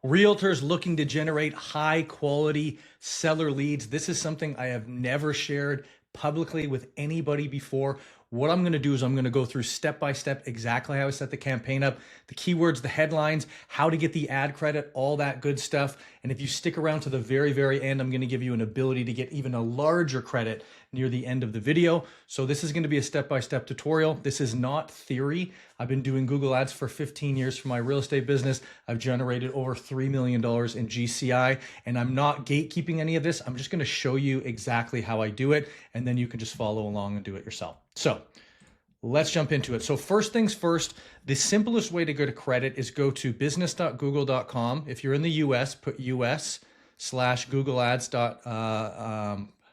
Realtors looking to generate high quality seller leads. This is something I have never shared publicly with anybody before. What I'm going to do is I'm going to go through step by step exactly how I set the campaign up, the keywords, the headlines, how to get the ad credit, all that good stuff. And if you stick around to the very, very end, I'm going to give you an ability to get even a larger credit near the end of the video. So this is going to be a step-by-step tutorial. This is not theory. I've been doing Google Ads for 15 years for my real estate business. I've generated over $3 million in GCI, and I'm not gatekeeping any of this. I'm just going to show you exactly how I do it, and then you can just follow along and do it yourself. So let's jump into it. So first things first, the simplest way to go to credit is go to business.google.com. If you're in the US, put US/Google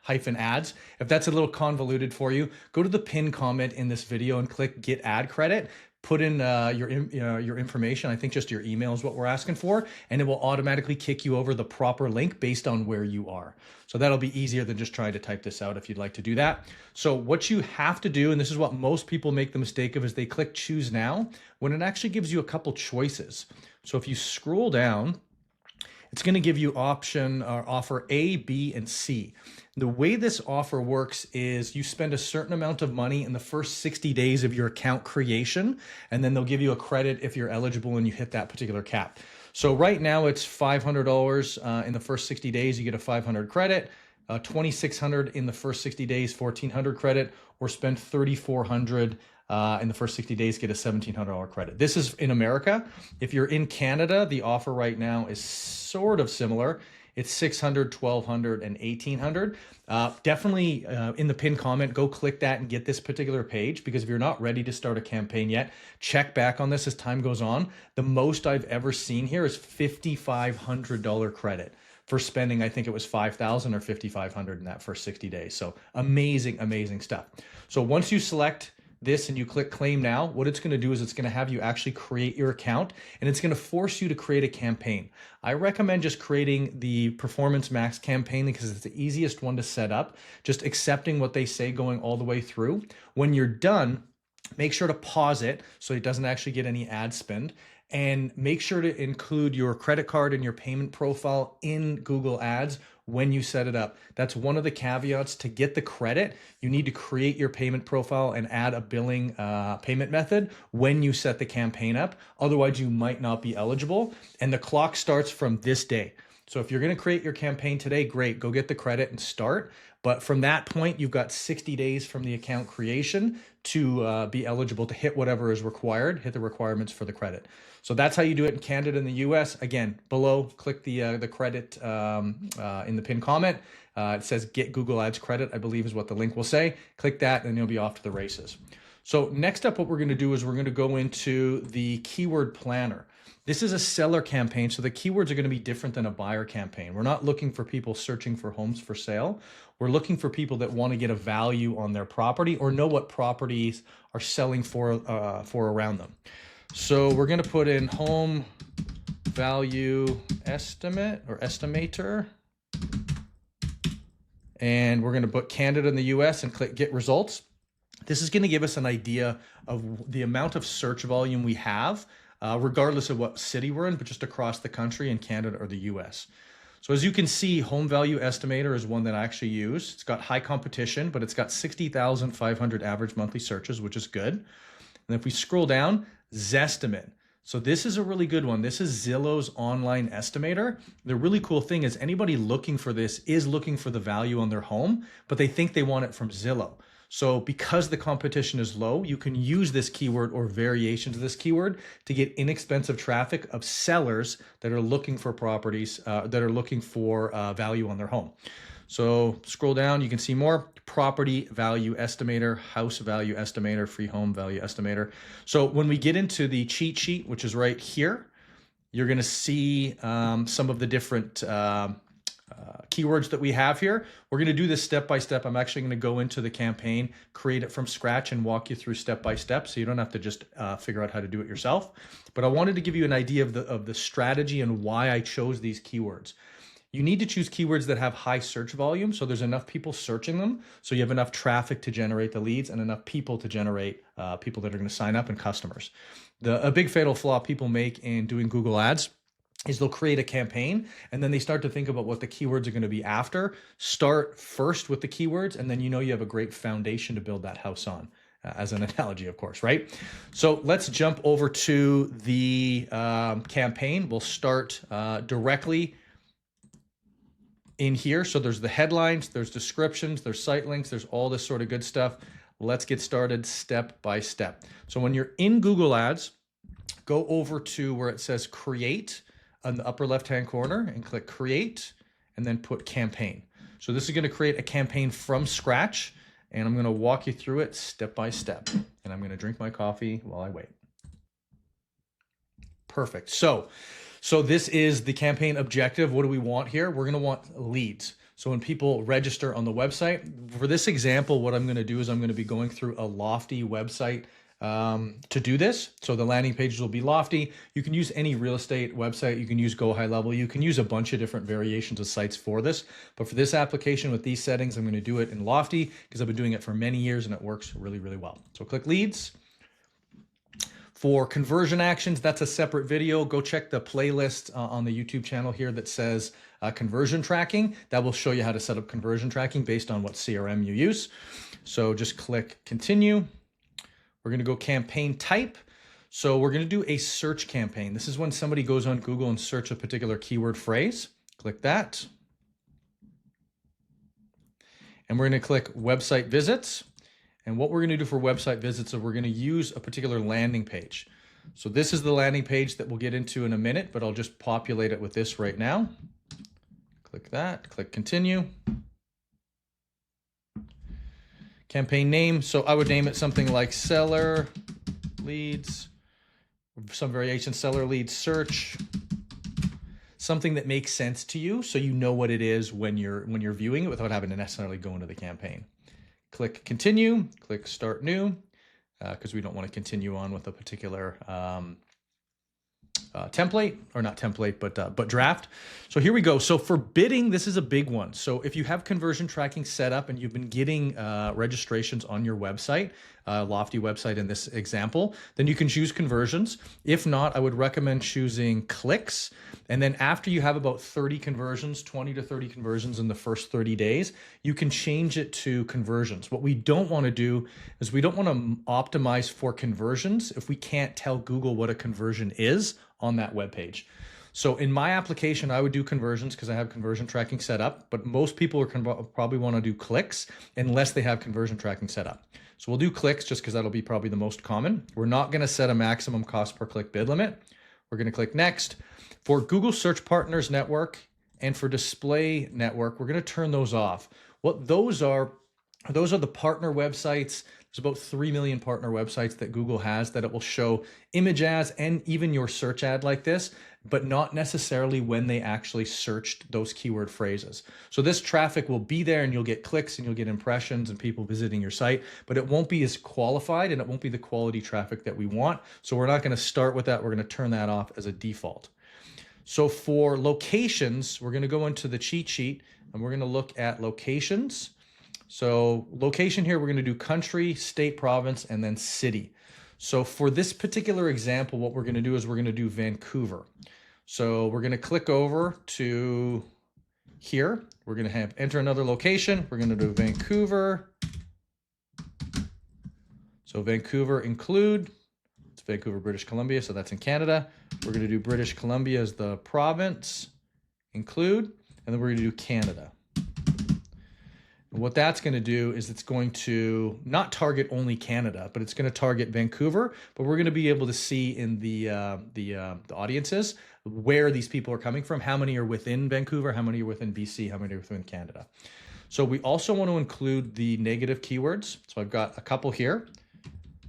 hyphen ads. If that's a little convoluted for you, go to the pinned comment in this video and click get ad credit. Put in your information. I think just your email is what we're asking for, and it will automatically kick you over the proper link based on where you are. So that'll be easier than just trying to type this out if you'd like to do that. So what you have to do, and this is what most people make the mistake of, is they click choose now when it actually gives you a couple choices. So if you scroll down, it's going to give you offer A, B, and C. The way this offer works is you spend a certain amount of money in the first 60 days of your account creation, and then they'll give you a credit if you're eligible and you hit that particular cap. So right now it's $500 in the first 60 days, you get a $500 credit, $2,600 in the first 60 days, $1,400 credit, or spend $3,400 in the first 60 days, get a $1,700 credit. This is in America. If you're in Canada, the offer right now is sort of similar. It's $600, $1,200, and $1,800. Definitely in the pinned comment, go click that and get this particular page, because if you're not ready to start a campaign yet, check back on this as time goes on. The most I've ever seen here is $5,500 credit for spending, I think it was $5,000 or $5,500 in that first 60 days. So amazing, amazing stuff. So once you select this and you click claim now, what it's going to do is it's going to have you actually create your account, and it's going to force you to create a campaign. I recommend just creating the Performance Max campaign because it's the easiest one to set up, just accepting what they say going all the way through. When you're done, make sure to pause it so it doesn't actually get any ad spend, and make sure to include your credit card and your payment profile in Google Ads when you set it up. That's one of the caveats. To get the credit, you need to create your payment profile and add a billing payment method when you set the campaign up. Otherwise, you might not be eligible. And the clock starts from this day. So if you're going to create your campaign today, great, go get the credit and start. But from that point, you've got 60 days from the account creation to be eligible to hit whatever is required, hit the requirements for the credit. So that's how you do it in Canada and the US. Again, below, click the credit in the pinned comment. It says get Google Ads credit, I believe is what the link will say. Click that and you'll be off to the races. So next up, what we're going to do is we're going to go into the keyword planner. This is a seller campaign, so the keywords are going to be different than a buyer campaign. We're not looking for people searching for homes for sale. We're looking for people that want to get a value on their property or know what properties are selling for around them. So we're going to put in home value estimate or estimator. And we're going to put Canada and the US and click get results. This is going to give us an idea of the amount of search volume we have, regardless of what city we're in, but just across the country in Canada or the US. So as you can see, Home Value Estimator is one that I actually use. It's got high competition, but it's got 60,500 average monthly searches, which is good. And if we scroll down, Zestimate. So this is a really good one. This is Zillow's online estimator. The really cool thing is anybody looking for this is looking for the value on their home, but they think they want it from Zillow. So because the competition is low, you can use this keyword or variations of this keyword to get inexpensive traffic of sellers that are looking for properties, that are looking for value on their home. So scroll down, you can see more. Property value estimator, house value estimator, free home value estimator. So when we get into the cheat sheet, which is right here, you're going to see some of the different keywords that we have here. We're going to do this step by step. I'm actually going to go into the campaign, create it from scratch, and walk you through step by step, so you don't have to just figure out how to do it yourself. But I wanted to give you an idea of the strategy and why I chose these keywords. You need to choose keywords that have high search volume, so there's enough people searching them, so you have enough traffic to generate the leads and enough people to generate people that are going to sign up and customers. A big fatal flaw people make in doing Google Ads is they'll create a campaign and then they start to think about what the keywords are going to be after. Start first with the keywords, and then you know you have a great foundation to build that house on, as an analogy, of course, right? So let's jump over to the campaign. We'll start directly in here. So there's the headlines, there's descriptions, there's site links, there's all this sort of good stuff. Let's get started step by step. So when you're in Google Ads, go over to where it says create on the upper left-hand corner and click create and then put campaign. So this is going to create a campaign from scratch, and I'm going to walk you through it step by step. And I'm going to drink my coffee while I wait. Perfect. So this is the campaign objective. What do we want here? We're going to want leads. So when people register on the website, for this example, what I'm going to do is I'm going to be going through a Lofty website to do this. So the landing pages will be Lofty. You can use any real estate website. You can use Go High Level. You can use a bunch of different variations of sites for this. But for this application with these settings, I'm going to do it in Lofty because I've been doing it for many years and it works really, really well. So click leads. For conversion actions, that's a separate video. Go check the playlist on the YouTube channel here that says conversion tracking. That will show you how to set up conversion tracking based on what CRM you use. So just click continue. We're going to go campaign type. So we're going to do a search campaign. This is when somebody goes on Google and search a particular keyword phrase. Click that. And we're going to click website visits. And what we're going to do for website visits is we're going to use a particular landing page. So this is the landing page that we'll get into in a minute, but I'll just populate it with this right now. Click that, click continue. Campaign name, so I would name it something like seller leads, some variation, seller leads search, something that makes sense to you so you know what it is when you're viewing it without having to necessarily go into the campaign. Click continue, click start new, because we don't want to continue on with a particular template, or not template, but draft. So here we go. So for bidding, this is a big one. So if you have conversion tracking set up and you've been getting registrations on your website, Lofty website in this example, then you can choose conversions. If not, I would recommend choosing clicks. And then after you have about 30 conversions, 20 to 30 conversions in the first 30 days, you can change it to conversions. What we don't want to do is we don't want to optimize for conversions if we can't tell Google what a conversion is on that web page. So in my application, I would do conversions because I have conversion tracking set up, but most people are probably want to do clicks unless they have conversion tracking set up. So we'll do clicks just because that'll be probably the most common. We're not going to set a maximum cost per click bid limit. We're going to click next. For Google Search Partners Network and for Display Network, we're going to turn those off. What those are the partner websites. There's about 3 million partner websites that Google has that it will show image ads and even your search ad like this, but not necessarily when they actually searched those keyword phrases. So this traffic will be there and you'll get clicks and you'll get impressions and people visiting your site, but it won't be as qualified and it won't be the quality traffic that we want. So we're not going to start with that. We're going to turn that off as a default. So for locations, we're going to go into the cheat sheet and we're going to look at locations. So location here, we're going to do country, state, province, and then city. So for this particular example, what we're going to do is we're going to do Vancouver. So we're going to click over to here. We're going to enter another location. We're going to do Vancouver. So Vancouver include, it's Vancouver, British Columbia. So that's in Canada. We're going to do British Columbia as the province, include, and then we're going to do Canada. What that's going to do is it's going to not target only Canada, but it's going to target Vancouver. But we're going to be able to see in the audiences where these people are coming from, how many are within Vancouver, how many are within BC, how many are within Canada. So we also want to include the negative keywords. So I've got a couple here.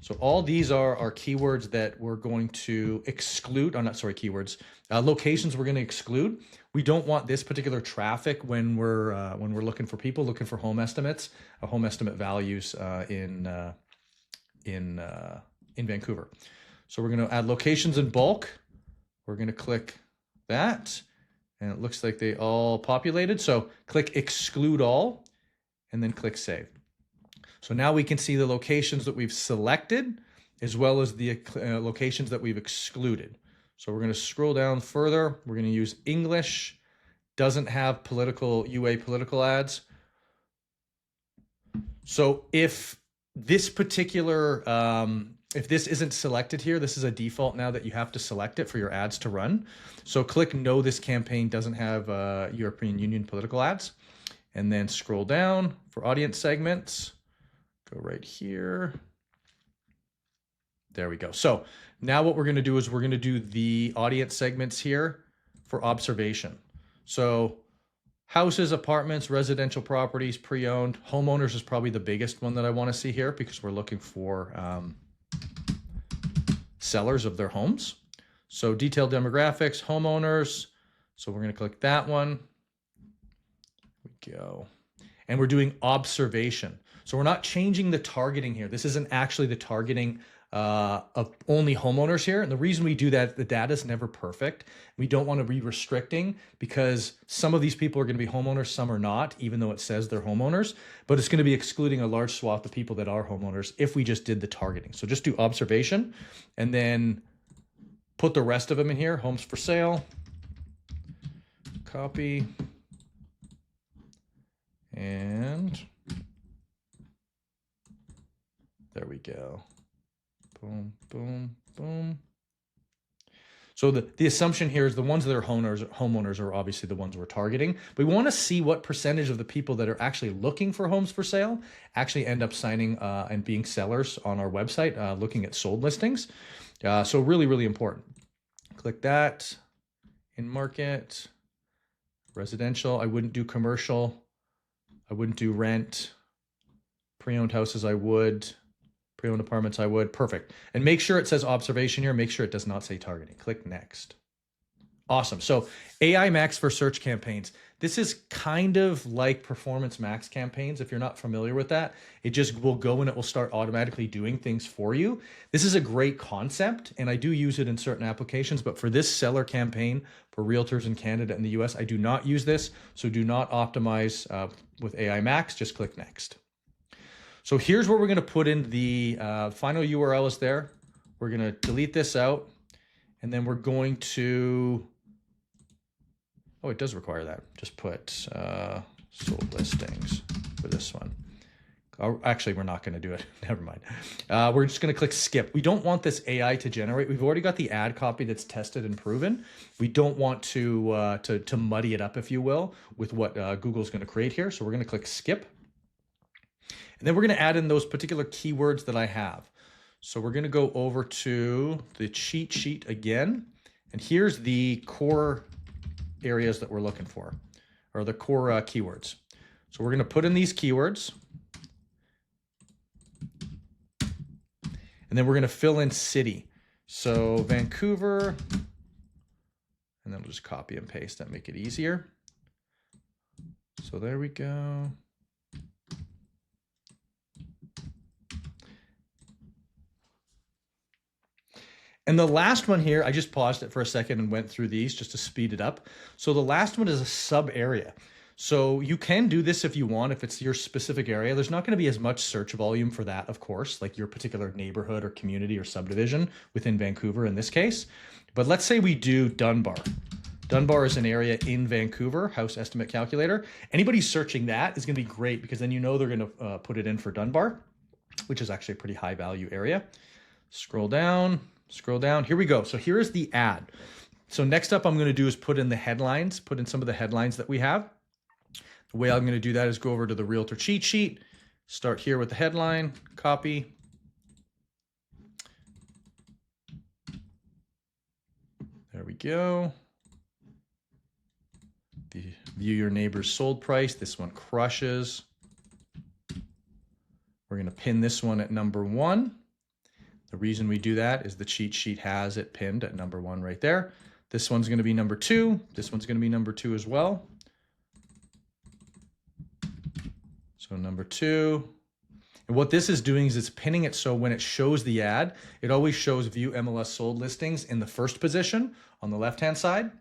So all these are keywords that we're going to exclude. Oh, not sorry, keywords. Locations we're going to exclude. We don't want this particular traffic when we're looking for people looking for home estimates, home estimate values in Vancouver. So we're going to add locations in bulk. We're going to click that, and it looks like they all populated. So click exclude all, and then click save. So now we can see the locations that we've selected as well as the locations that we've excluded. So we're going to scroll down further. We're going to use English. Doesn't have political UA political ads. So if this particular, if this isn't selected here, this is a default now that you have to select it for your ads to run. So click no, this campaign doesn't have European Union political ads. And then scroll down for audience segments. Go right here. There we go. So now what we're going to do is we're going to do the audience segments here for observation. So houses, apartments, residential properties, pre-owned. Homeowners is probably the biggest one that I want to see here because we're looking for sellers of their homes. So detailed demographics, homeowners. So we're going to click that one. There we go. And we're doing observation. So we're not changing the targeting here. This isn't actually the targeting of only homeowners here. And the reason we do that, the data is never perfect. We don't want to be restricting because some of these people are going to be homeowners, some are not, even though it says they're homeowners, but it's going to be excluding a large swath of people that are homeowners if we just did the targeting. So just do observation and then put the rest of them in here. Homes for sale, copy, and there we go. Boom, boom, boom. So the assumption here is the ones that are homeowners are obviously the ones we're targeting. But we want to see what percentage of the people that are actually looking for homes for sale actually end up signing and being sellers on our website, looking at sold listings. So really, really important. Click that. In market, residential. I wouldn't do commercial. I wouldn't do rent. Pre-owned houses, I would. Pre-owned apartments, I would. Perfect. And make sure it says observation here. Make sure it does not say targeting. Click next. Awesome. So AI Max for search campaigns. This is kind of like Performance Max campaigns. If you're not familiar with that, it just will go and it will start automatically doing things for you. This is a great concept, and I do use it in certain applications, but for this seller campaign for realtors in Canada and the US, I do not use this. So do not optimize with AI Max. Just click next. So here's where we're going to put in the final URL is there. We're going to delete this out, and then we're going to, oh, it does require that. Just put sold listings for this one. Oh, actually, we're not going to do it. Never mind. We're just going to click skip. We don't want this AI to generate. We've already got the ad copy that's tested and proven. We don't want to muddy it up, if you will, with what Google's going to create here. So we're going to click skip. And then we're going to add in those particular keywords that I have. So we're going to go over to the cheat sheet again. And here's the core areas that we're looking for, or the core keywords. So we're going to put in these keywords. And then we're going to fill in city. So Vancouver, and then we'll just copy and paste that, make it easier. So there we go. And the last one here, I just paused it for a second and went through these just to speed it up. So the last one is a sub area. So you can do this if you want, if it's your specific area. There's not going to be as much search volume for that, of course, like your particular neighborhood or community or subdivision within Vancouver in this case. But let's say we do Dunbar. Dunbar is an area in Vancouver, house estimate calculator. Anybody searching that is going to be great because then you know they're going to put it in for Dunbar, which is actually a pretty high value area. Scroll down. Scroll down. Here we go. So here is the ad. So next up I'm going to do is put in the headlines, put in some of the headlines that we have. The way I'm going to do that is go over to the Realtor cheat sheet, start here with the headline, copy. There we go. View your neighbor's sold price. This one crushes. We're going to pin this one at number 1. The reason we do that is the cheat sheet has it pinned at number 1 right there. This one's going to be number 2. This one's going to be number 2 as well. So number 2. And what this is doing is it's pinning it so when it shows the ad, it always shows view MLS sold listings in the first position on the left-hand side.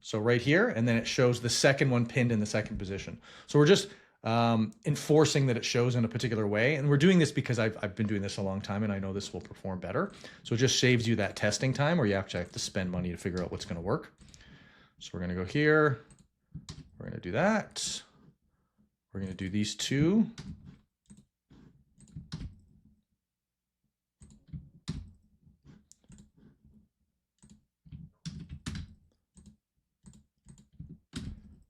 So right here, and then it shows the second one pinned in the second position. So we're just enforcing that it shows in a particular way. And we're doing this because I've been doing this a long time and I know this will perform better. So it just saves you that testing time where you actually have to spend money to figure out what's going to work. So we're going to go here. We're going to do that. We're going to do these two.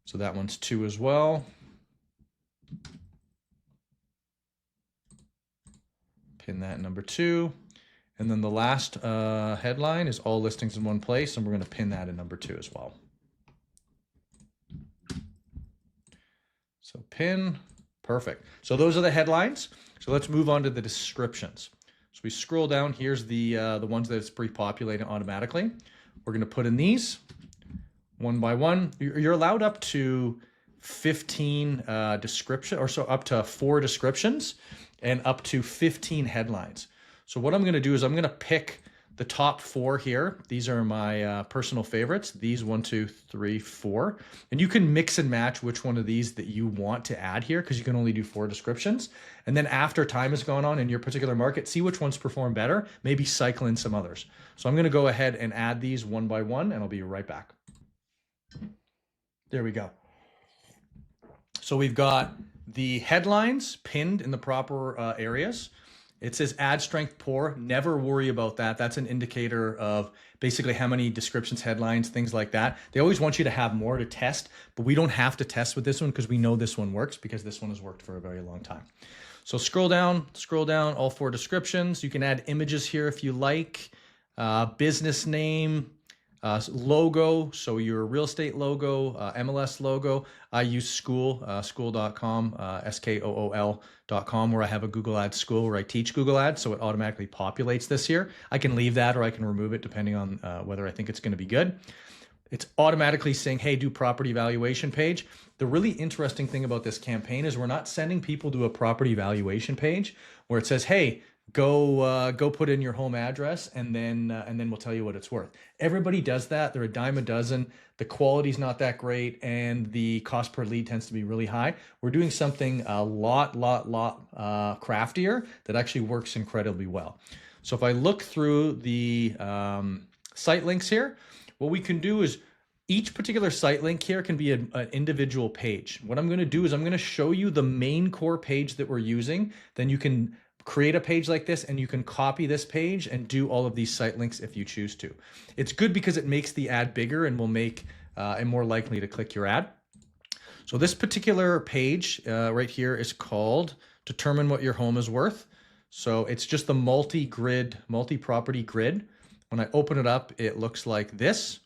So that one's 2 as well. Pin that number 2. And then the last headline is all listings in one place, and we're going to pin that in number 2 as well. So pin, perfect. So those are the headlines. So let's move on to the descriptions. So we scroll down, here's the ones that it's pre-populating automatically. We're going to put in these one by one. You're allowed up to 15 description, or so up to 4 descriptions and up to 15 headlines. So what I'm going to do is I'm going to pick the top 4 here. These are my personal favorites. These 1, 2, 3, 4. And you can mix and match which one of these that you want to add here because you can only do 4 descriptions. And then after time has gone on in your particular market, see which ones perform better, maybe cycle in some others. So I'm going to go ahead and add these one by one and I'll be right back. There we go. So we've got the headlines pinned in the proper areas. It says ad strength poor. Never worry about that. That's an indicator of basically how many descriptions, headlines, things like that. They always want you to have more to test, but we don't have to test with this one because we know this one works because this one has worked for a very long time. So scroll down, all 4 descriptions. You can add images here if you like, business name, logo, so your real estate logo, MLS logo. I use school, school.com, SKOOL.com, where I have a Google Ads school where I teach Google Ads, so it automatically populates this here. I can leave that or I can remove it depending on whether I think it's going to be good. It's automatically saying, hey, do property valuation page. The really interesting thing about this campaign is we're not sending people to a property valuation page where it says, hey, go put in your home address and then we'll tell you what it's worth. Everybody does that. They're a dime a dozen. The quality's not that great and the cost per lead tends to be really high. We're doing something a lot craftier that actually works incredibly well. So if I look through the site links here, what we can do is each particular site link here can be an individual page. What I'm going to do is I'm going to show you the main core page that we're using. Then you can create a page like this and you can copy this page and do all of these site links if you choose to. It's good because it makes the ad bigger and will make it more likely to click your ad. So this particular page right here is called Determine What Your Home is Worth. So it's just the multi-property grid. When I open it up, it looks like this.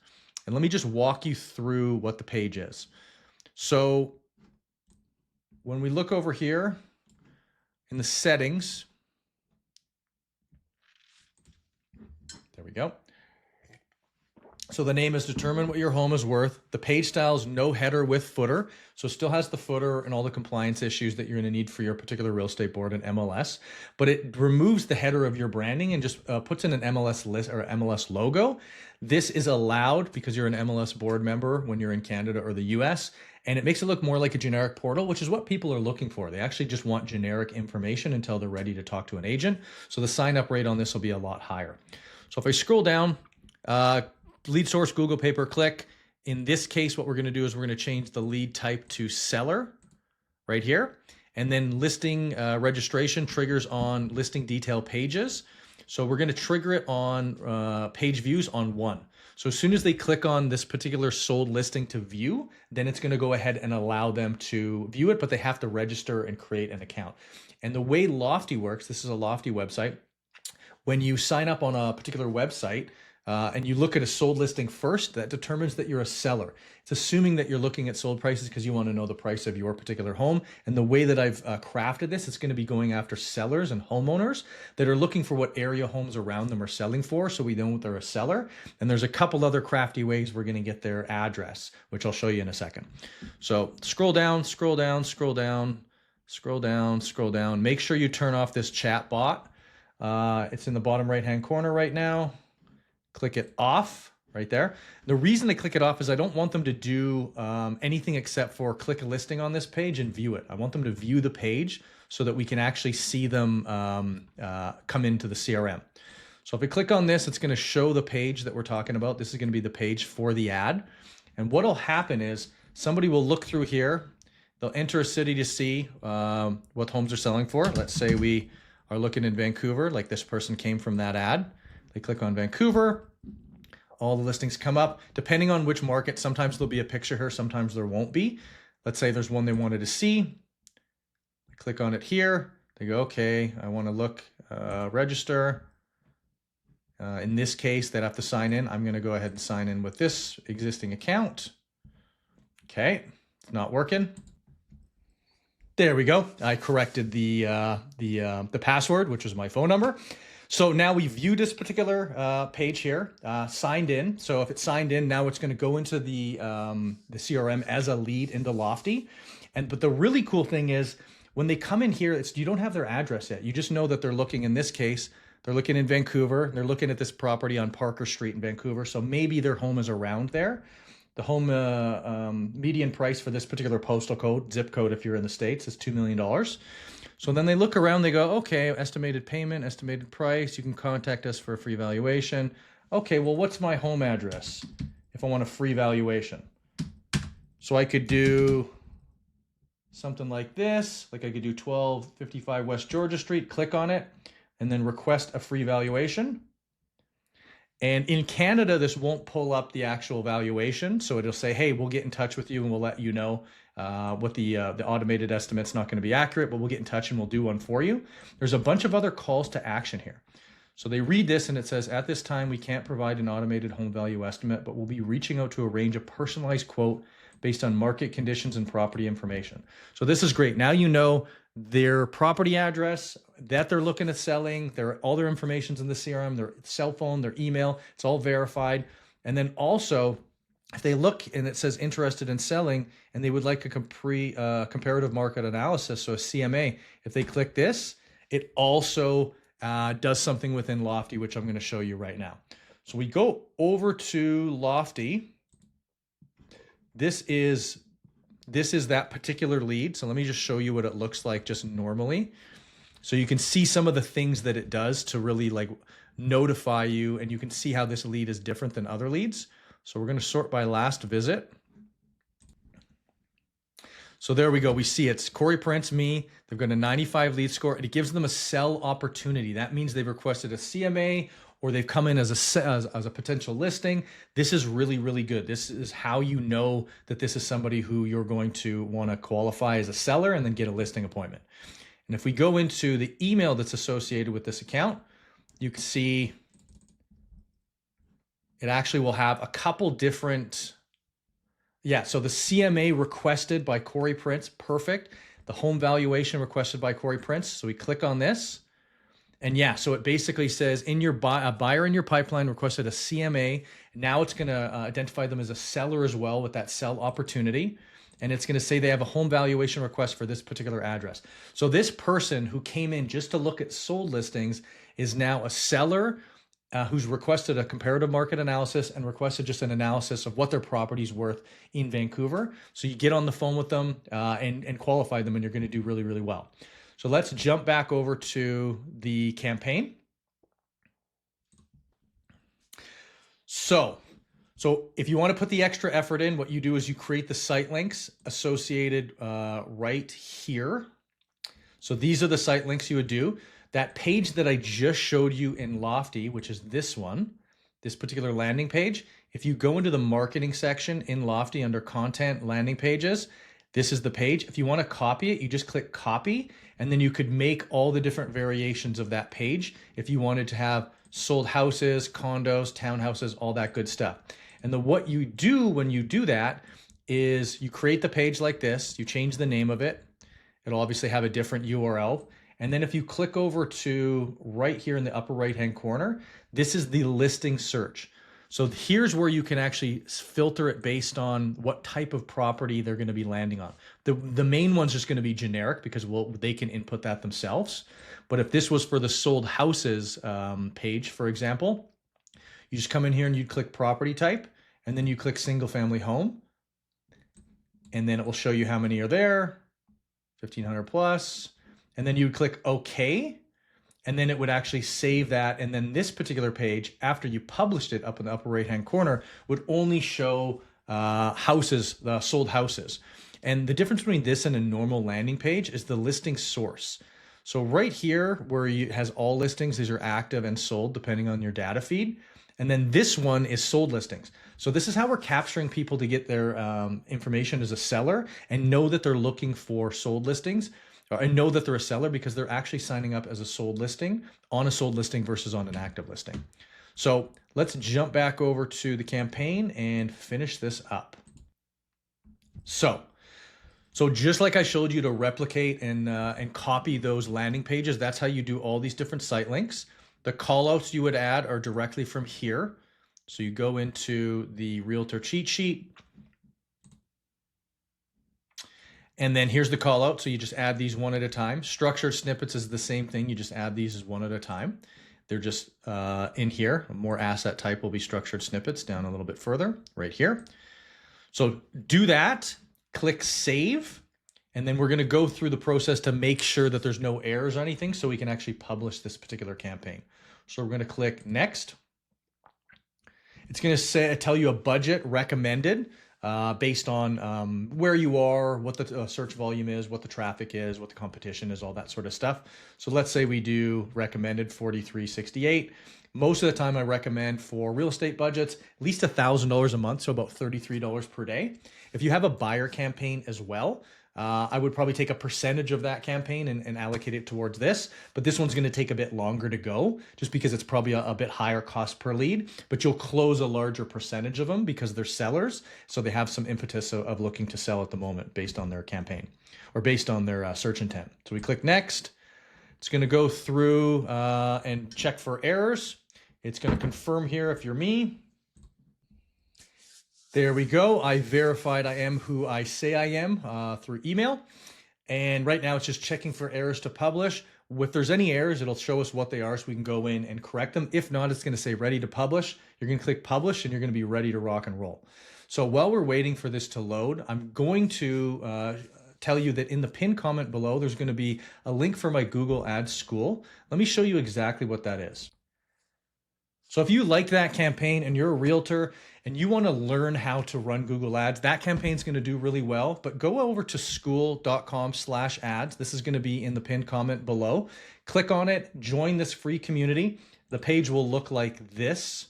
And let me just walk you through what the page is. So when we look over here in the settings, there we go. So the name is Determine What Your Home is Worth. The page style is no header with footer. So it still has the footer and all the compliance issues that you're going to need for your particular real estate board and MLS. But it removes the header of your branding and just puts in an MLS list or MLS logo. This is allowed because you're an MLS board member when you're in Canada or the US. And it makes it look more like a generic portal, which is what people are looking for. They actually just want generic information until they're ready to talk to an agent. So the sign up rate on this will be a lot higher. So if I scroll down, lead source, Google pay-per-click. In this case, what we're going to do is we're going to change the lead type to seller right here. And then listing registration triggers on listing detail pages. So we're going to trigger it on page views on 1. So as soon as they click on this particular sold listing to view, then it's going to go ahead and allow them to view it, but they have to register and create an account. And the way Lofty works, this is a Lofty website. When you sign up on a particular website, and you look at a sold listing first, that determines that you're a seller. It's assuming that you're looking at sold prices because you want to know the price of your particular home. And the way that I've crafted this, it's going to be going after sellers and homeowners that are looking for what area homes around them are selling for, so we know they're a seller. And there's a couple other crafty ways we're going to get their address, which I'll show you in a second. So scroll down, scroll down, scroll down, scroll down, scroll down. Make sure you turn off this chat bot. It's in the bottom right-hand corner right now. Click it off. right there. The reason I click it off is I don't want them to do anything except for click a listing on this page and view it. I want them to view the page so that we can actually see them come into the CRM. So if we click on this, it's going to show the page that we're talking about. This is going to be the page for the ad. And what will happen is somebody will look through here. They'll enter a city to see what homes are selling for. Let's say we are looking in Vancouver, like this person came from that ad. They click on Vancouver. All the listings come up. Depending on which market, sometimes there'll be a picture here, sometimes there won't be. Let's say there's one they wanted to see. I click on it here. They go, okay, I want to look, register. In this case, they'd have to sign in. I'm going to go ahead and sign in with this existing account. Okay, it's not working. There we go. I corrected the password, which was my phone number. So now we viewed this particular page here, signed in. So if it's signed in, now it's going to go into the CRM as a lead into Lofty. But the really cool thing is when they come in here, you don't have their address yet. You just know that they're looking, in this case, they're looking in Vancouver. They're looking at this property on Parker Street in Vancouver. So maybe their home is around there. The home median price for this particular postal code, zip code if you're in the States, is $2 million. So then they look around, they go, okay, estimated payment, estimated price. You can contact us for a free valuation. Okay, well, what's my home address if I want a free valuation? So I could do something like this. Like I could do 1255 West Georgia Street, click on it, and then request a free valuation. And in Canada, this won't pull up the actual valuation. So it'll say, hey, we'll get in touch with you and we'll let you know what the automated estimate's not going to be accurate, but we'll get in touch and we'll do one for you. There's a bunch of other calls to action here. So they read this and it says, at this time, we can't provide an automated home value estimate, but we'll be reaching out to arrange a personalized quote based on market conditions and property information. So this is great. Now you know their property address that they're looking at selling, all their information's in the CRM, their cell phone, their email, it's all verified. And then also, if they look and it says interested in selling and they would like a comparative market analysis, so a CMA, if they click this, it also does something within Lofty, which I'm going to show you right now. So we go over to Lofty. This is that particular lead. So let me just show you what it looks like just normally. So you can see some of the things that it does to really like notify you, and you can see how this lead is different than other leads. So we're going to sort by last visit. So there we go. We see it's Corey Prince, me. They've got a 95 lead score, and it gives them a sell opportunity. That means they've requested a CMA or they've come in as a potential listing. This is really, really good. This is how you know that this is somebody who you're going to want to qualify as a seller and then get a listing appointment. And if we go into the email that's associated with this account, you can see it actually will have a couple different, so the CMA requested by Corey Prince, perfect. The home valuation requested by Corey Prince. So we click on this. And so it basically says a buyer in your pipeline requested a CMA. Now it's going to identify them as a seller as well with that sell opportunity. And it's going to say they have a home valuation request for this particular address. So this person who came in just to look at sold listings is now a seller who's requested a comparative market analysis and requested just an analysis of what their property's worth in Vancouver. So you get on the phone with them and qualify them, and you're going to do really, really well. So let's jump back over to the campaign. So if you want to put the extra effort in, what you do is you create the site links associated right here. So these are the site links you would do. That page that I just showed you in Lofty, which is this one, this particular landing page, if you go into the marketing section in Lofty under content landing pages, this is the page. If you want to copy it, you just click copy, and then you could make all the different variations of that page if you wanted to have sold houses, condos, townhouses, all that good stuff. And then what you do when you do that is you create the page like this, you change the name of it. It'll obviously have a different URL. And then if you click over to right here in the upper right-hand corner, this is the listing search. So here's where you can actually filter it based on what type of property they're going to be landing on. The main one's just going to be generic because they can input that themselves. But if this was for the sold houses page, for example, You just come in here and you click property type, and then you click single family home. And then it will show you how many are there, 1,500 plus. And then you would click OK. And then it would actually save that. And then this particular page, after you published it up in the upper right-hand corner, would only show houses, sold houses. And the difference between this and a normal landing page is the listing source. So right here where it has all listings, these are active and sold depending on your data feed. And then this one is sold listings. So this is how we're capturing people to get their information as a seller and know that they're looking for sold listings. And know that they're a seller because they're actually signing up as a sold listing on a sold listing versus on an active listing. So let's jump back over to the campaign and finish this up. So just like I showed you to replicate and copy those landing pages, that's how you do all these different site links. The callouts you would add are directly from here. So you go into the Realtor cheat sheet. And then here's the call out. So you just add these one at a time. Structured snippets is the same thing. You just add these as one at a time. They're just in here. A more asset type will be structured snippets down a little bit further right here. So do that, click save. And then we're going to go through the process to make sure that there's no errors or anything so we can actually publish this particular campaign. So we're going to click next. It's going to tell you a budget recommended. Based on where you are, what the search volume is, what the traffic is, what the competition is, all that sort of stuff. So let's say we do recommended $43.68. Most of the time I recommend for real estate budgets, at least $1,000 a month, so about $33 per day. If you have a buyer campaign as well, I would probably take a percentage of that campaign and allocate it towards this, but this one's going to take a bit longer to go just because it's probably a bit higher cost per lead, but you'll close a larger percentage of them because they're sellers. So they have some impetus of looking to sell at the moment based on their campaign or based on their search intent. So we click next. It's going to go through and check for errors. It's going to confirm here if you're me. There we go. I verified I am who I say I am through email. And right now it's just checking for errors to publish. If there's any errors, it'll show us what they are so we can go in and correct them. If not, it's going to say ready to publish. You're going to click publish and you're going to be ready to rock and roll. So while we're waiting for this to load, I'm going to tell you that in the pinned comment below, there's going to be a link for my Google Ads school. Let me show you exactly what that is. So if you like that campaign and you're a realtor and you want to learn how to run Google Ads, that campaign's going to do really well, but go over to school.com/ads. This is going to be in the pinned comment below. Click on it, join this free community. The page will look like this.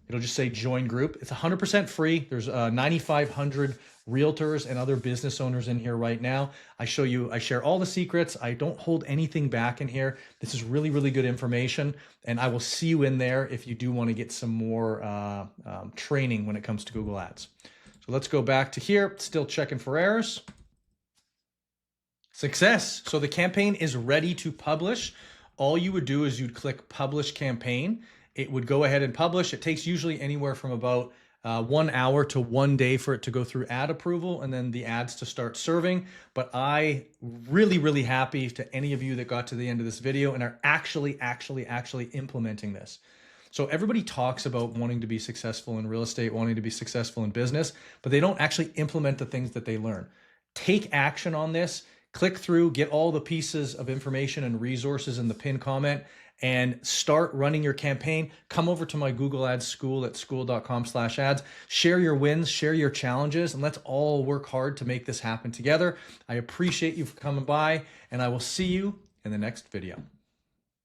It'll just say join group. It's 100% free. There's 9,500 realtors and other business owners in here right now. I share all the secrets. I don't hold anything back in here. This is really, really good information. And I will see you in there if you do want to get some more training when it comes to Google Ads. So let's go back to here, still checking for errors. Success. So the campaign is ready to publish. All you would do is you'd click publish campaign. It would go ahead and publish. It takes usually anywhere from about 1 hour to 1 day for it to go through ad approval and then the ads to start serving. But I really happy to any of you that got to the end of this video and are actually implementing this. So everybody talks about wanting to be successful in real estate, wanting to be successful in business, but they don't actually implement the things that they learn. Take action on this. Click through, get all the pieces of information and resources in the pinned comment and start running your campaign. Come over to my Google Ads school at school.com/ads. Share your wins, share your challenges, and let's all work hard to make this happen together. I appreciate you for coming by, and I will see you in the next video.